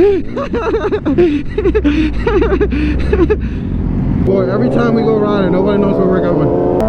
Boy, every time we go riding, nobody knows where we're going.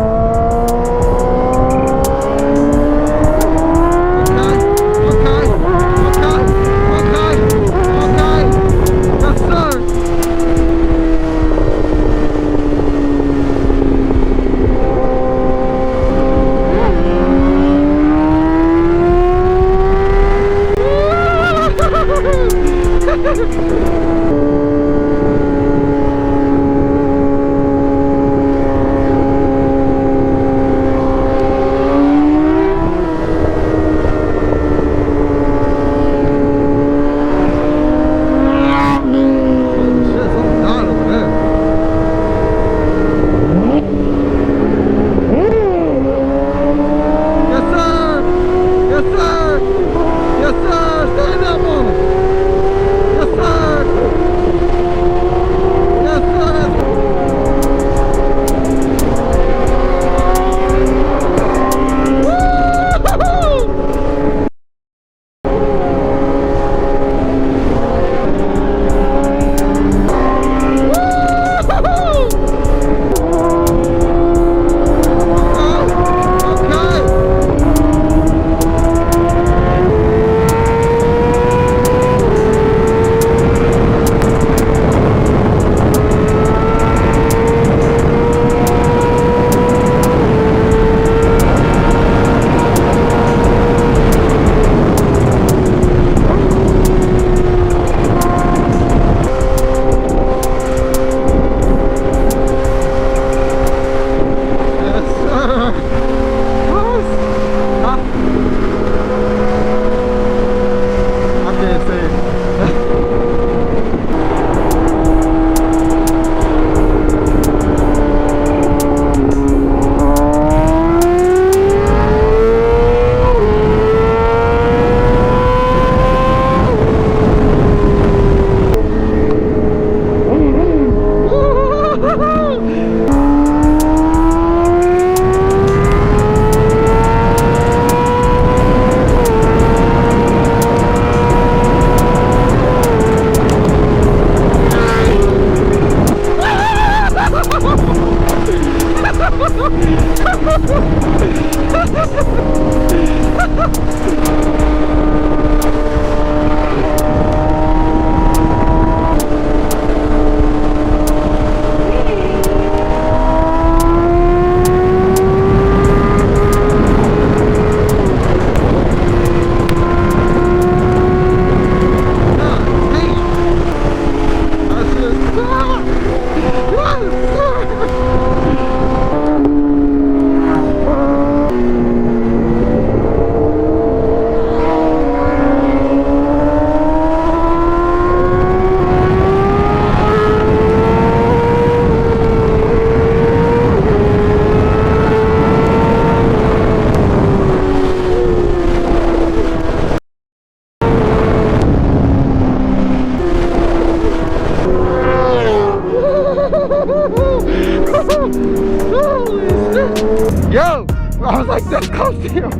Yo, I was like this close to you.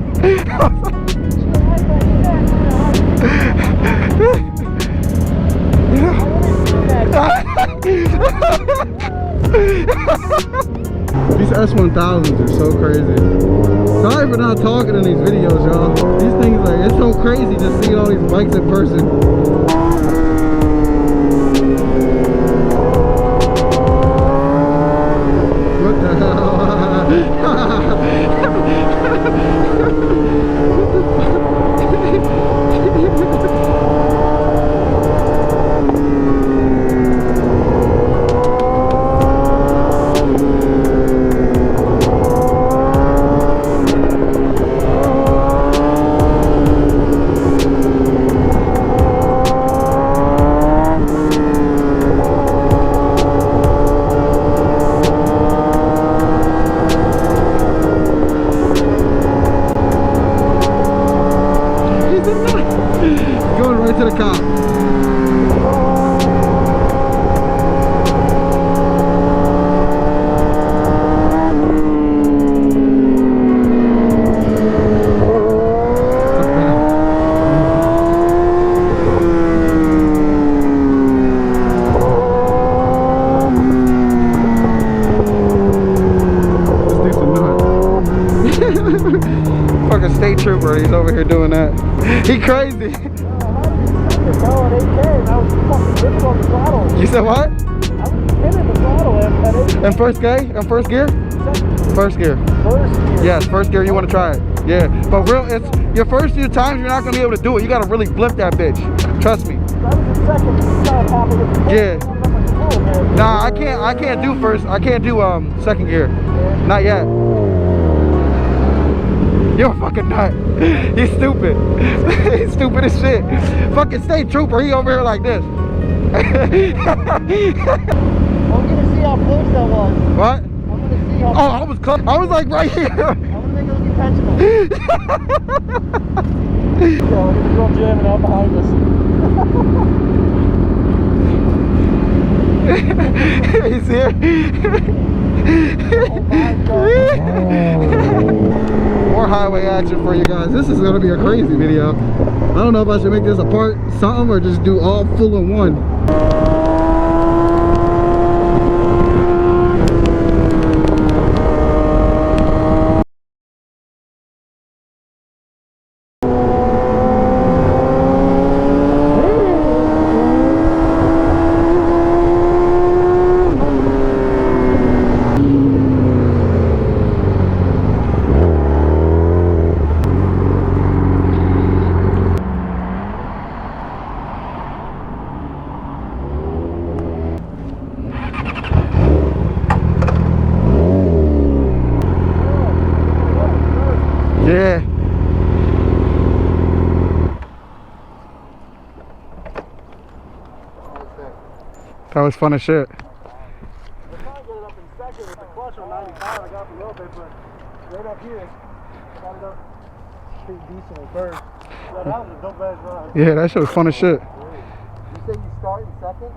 These S1000s are so crazy. Sorry for not talking in these videos, y'all. These things, like, it's so crazy just seeing all these bikes in person. He crazy. Bro, at 8K, and I was fucking ripping on the throttle. You said what? I was hitting the throttle at 8K. In first gear? In first gear? First gear. First gear. Yes, first gear. You want to try it? Yeah. But it's your first few times you're not gonna be able to do it. You gotta really blimp that bitch. Trust me. I was in second. Yeah. Nah, I can't do first. I can't do second gear. Not yet. You're a fucking nut. He's stupid. He's stupid as shit. Fucking state trooper. He over here like this. I'm gonna see how close that was. What? I'm gonna see how. Oh, I was close. I was like right here. I'm gonna make it look intentional. Yeah, look at the girl jamming out behind us. He's here. Oh my God. More highway action for you guys. This is gonna be a crazy video. I don't know if I should make this a part something or just do all full in one. Yeah. That was fun as shit. I was trying to get it up in second with the clutch on 95. I got up a little bit, but right up here, I got it up pretty decent in third. Yeah, that was a dope ass ride. Yeah, that shit was fun as shit. You say you start in second?